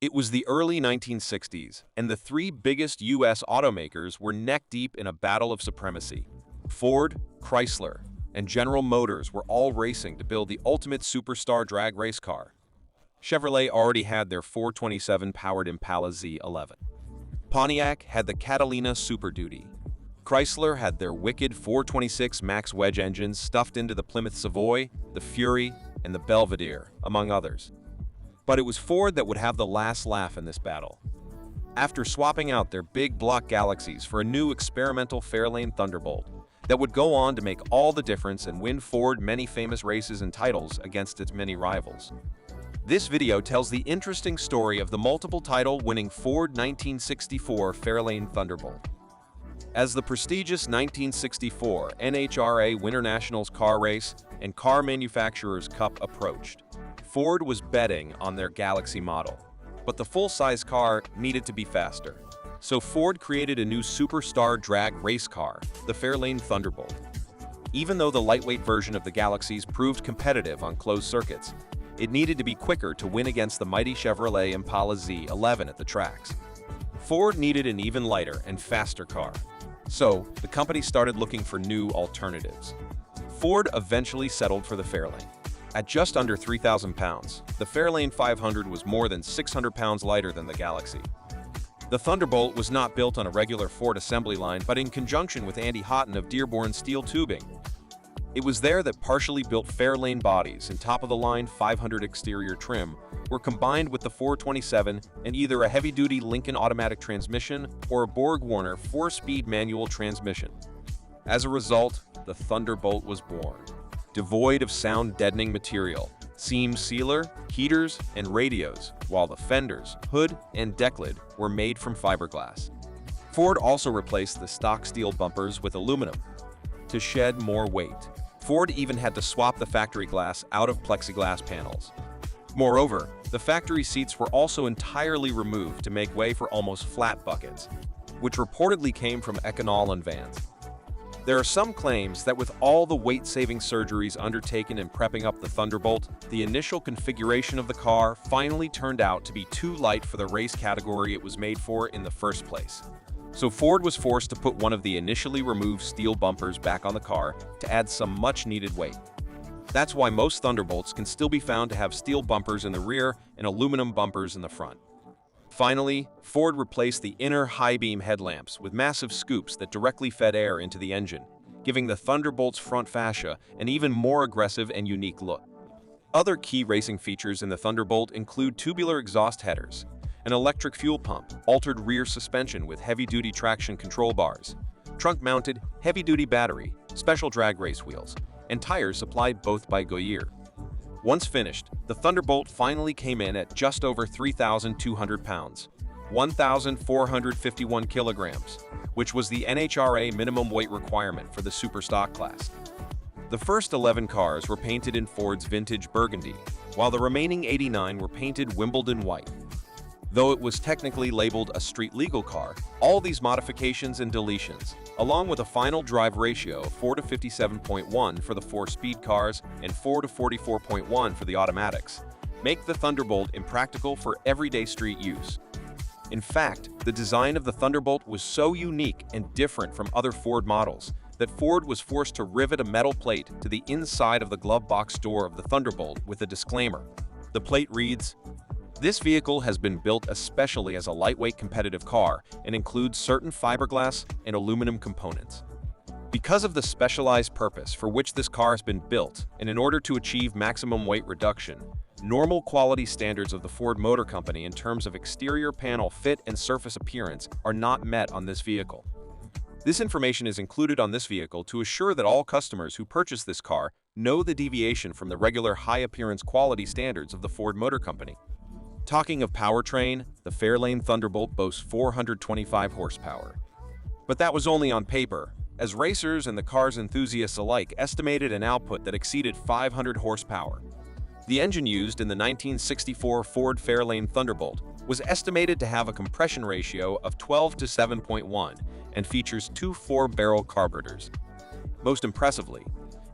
It was the early 1960s, and the three biggest US automakers were neck-deep in a battle of supremacy. Ford, Chrysler, and General Motors were all racing to build the ultimate superstar drag race car. Chevrolet already had their 427-powered Impala Z11. Pontiac had the Catalina Super Duty. Chrysler had their wicked 426 Max wedge engines stuffed into the Plymouth Savoy, the Fury, and the Belvedere, among others. But it was Ford that would have the last laugh in this battle. After swapping out their big block Galaxies for a new experimental Fairlane Thunderbolt that would go on to make all the difference and win Ford many famous races and titles against its many rivals. This video tells the interesting story of the multiple title-winning Ford 1964 Fairlane Thunderbolt. As the prestigious 1964 NHRA Winter Nationals car race and Car Manufacturers Cup approached, Ford was betting on their Galaxy model, but the full-size car needed to be faster. So Ford created a new superstar drag race car, the Fairlane Thunderbolt. Even though the lightweight version of the Galaxies proved competitive on closed circuits, it needed to be quicker to win against the mighty Chevrolet Impala Z11 at the tracks. Ford needed an even lighter and faster car. So, the company started looking for new alternatives. Ford eventually settled for the Fairlane. At just under 3,000 pounds, the Fairlane 500 was more than 600 pounds lighter than the Galaxy. The Thunderbolt was not built on a regular Ford assembly line, but in conjunction with Andy Houghton of Dearborn Steel Tubing. It was there that partially built Fairlane bodies and top-of-the-line 500 exterior trim were combined with the 427 and either a heavy-duty Lincoln automatic transmission or a Borg-Warner 4-speed manual transmission. As a result, the Thunderbolt was born. Devoid of sound-deadening material, seam sealer, heaters, and radios, while the fenders, hood, and deck lid were made from fiberglass. Ford also replaced the stock steel bumpers with aluminum to shed more weight. Ford even had to swap the factory glass out of plexiglass panels. Moreover, the factory seats were also entirely removed to make way for almost flat buckets, which reportedly came from Econoline vans. There are some claims that with all the weight-saving surgeries undertaken in prepping up the Thunderbolt, the initial configuration of the car finally turned out to be too light for the race category it was made for in the first place. So Ford was forced to put one of the initially removed steel bumpers back on the car to add some much-needed weight. That's why most Thunderbolts can still be found to have steel bumpers in the rear and aluminum bumpers in the front. Finally, Ford replaced the inner high-beam headlamps with massive scoops that directly fed air into the engine, giving the Thunderbolt's front fascia an even more aggressive and unique look. Other key racing features in the Thunderbolt include tubular exhaust headers, an electric fuel pump, altered rear suspension with heavy-duty traction control bars, trunk-mounted heavy-duty battery, special drag race wheels, and tires supplied both by Goodyear. Once finished, the Thunderbolt finally came in at just over 3,200 pounds, 1,451 kilograms, which was the NHRA minimum weight requirement for the Superstock class. The first 11 cars were painted in Ford's vintage burgundy, while the remaining 89 were painted Wimbledon white. Though it was technically labeled a street-legal car, all these modifications and deletions, along with a final drive ratio of 4:57.1 for the 4-speed cars and 4:44.1 for the automatics, make the Thunderbolt impractical for everyday street use. In fact, the design of the Thunderbolt was so unique and different from other Ford models that Ford was forced to rivet a metal plate to the inside of the glove box door of the Thunderbolt with a disclaimer. The plate reads, "This vehicle has been built especially as a lightweight competitive car and includes certain fiberglass and aluminum components." Because of the specialized purpose for which this car has been built, and in order to achieve maximum weight reduction, normal quality standards of the Ford Motor Company in terms of exterior panel fit and surface appearance are not met on this vehicle. This information is included on this vehicle to assure that all customers who purchase this car know the deviation from the regular high appearance quality standards of the Ford Motor Company. Talking of powertrain, the Fairlane Thunderbolt boasts 425 horsepower. But that was only on paper, as racers and the car's enthusiasts alike estimated an output that exceeded 500 horsepower. The engine used in the 1964 Ford Fairlane Thunderbolt was estimated to have a compression ratio of 12:7.1 and features two 4-barrel carburetors. Most impressively,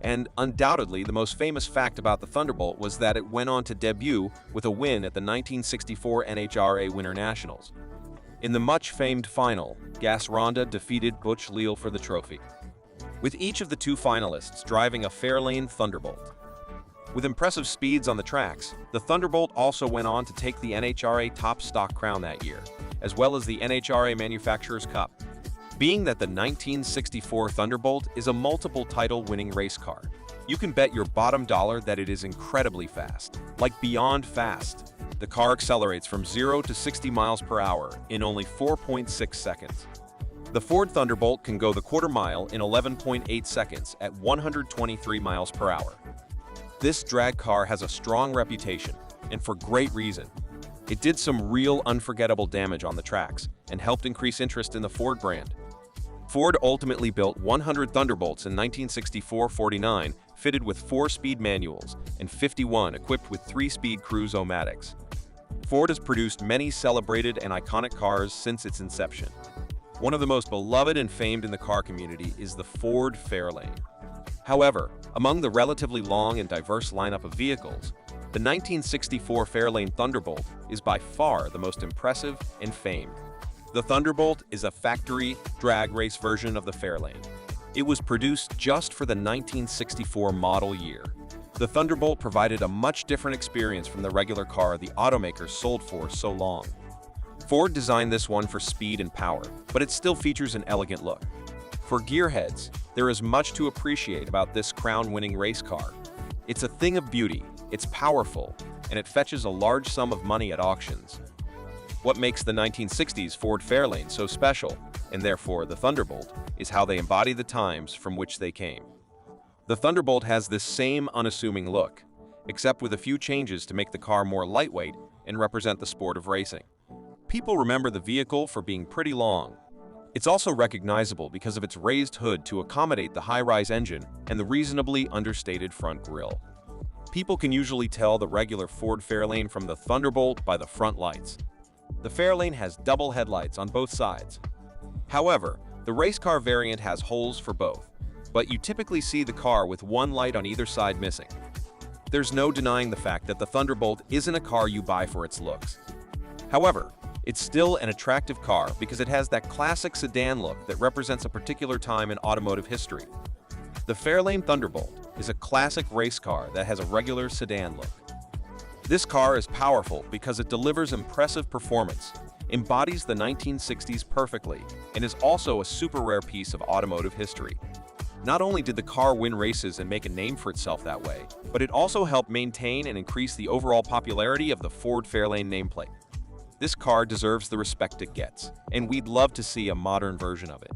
And undoubtedly, the most famous fact about the Thunderbolt was that it went on to debut with a win at the 1964 NHRA Winter Nationals. In the much-famed final, Gas Ronda defeated Butch Leal for the trophy, with each of the two finalists driving a Fairlane Thunderbolt. With impressive speeds on the tracks, the Thunderbolt also went on to take the NHRA Top Stock crown that year, as well as the NHRA Manufacturers' Cup. Being that the 1964 Thunderbolt is a multiple title-winning race car, you can bet your bottom dollar that it is incredibly fast, like beyond fast. The car accelerates from 0 to 60 miles per hour in only 4.6 seconds. The Ford Thunderbolt can go the quarter mile in 11.8 seconds at 123 miles per hour. This drag car has a strong reputation, and for great reason. It did some real unforgettable damage on the tracks and helped increase interest in the Ford brand. Ford ultimately built 100 Thunderbolts in 1964-49, fitted with 4-speed manuals, and 51 equipped with 3-speed cruise-o-matics. Ford has produced many celebrated and iconic cars since its inception. One of the most beloved and famed in the car community is the Ford Fairlane. However, among the relatively long and diverse lineup of vehicles, the 1964 Fairlane Thunderbolt is by far the most impressive and famed. The Thunderbolt is a factory drag race version of the Fairlane. It was produced just for the 1964 model year. The Thunderbolt provided a much different experience from the regular car the automakers sold for so long. Ford designed this one for speed and power, but it still features an elegant look. For gearheads, there is much to appreciate about this crown-winning race car. It's a thing of beauty, it's powerful, and it fetches a large sum of money at auctions. What makes the 1960s Ford Fairlane so special, and therefore the Thunderbolt, is how they embody the times from which they came. The Thunderbolt has this same unassuming look, except with a few changes to make the car more lightweight and represent the sport of racing. People remember the vehicle for being pretty long. It's also recognizable because of its raised hood to accommodate the high-rise engine and the reasonably understated front grille. People can usually tell the regular Ford Fairlane from the Thunderbolt by the front lights. The Fairlane has double headlights on both sides. However, the race car variant has holes for both, but you typically see the car with one light on either side missing. There's no denying the fact that the Thunderbolt isn't a car you buy for its looks. However, it's still an attractive car because it has that classic sedan look that represents a particular time in automotive history. The Fairlane Thunderbolt is a classic race car that has a regular sedan look. This car is powerful because it delivers impressive performance, embodies the 1960s perfectly, and is also a super rare piece of automotive history. Not only did the car win races and make a name for itself that way, but it also helped maintain and increase the overall popularity of the Ford Fairlane nameplate. This car deserves the respect it gets, and we'd love to see a modern version of it.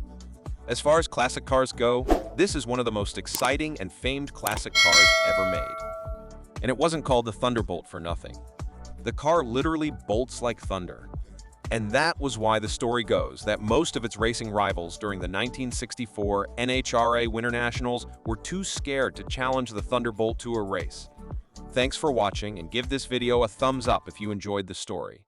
As far as classic cars go, this is one of the most exciting and famed classic cars ever made. And it wasn't called the Thunderbolt for nothing. The car literally bolts like thunder. And that was why the story goes that most of its racing rivals during the 1964 NHRA Winter Nationals were too scared to challenge the Thunderbolt to a race. Thanks for watching, and give this video a thumbs up if you enjoyed the story.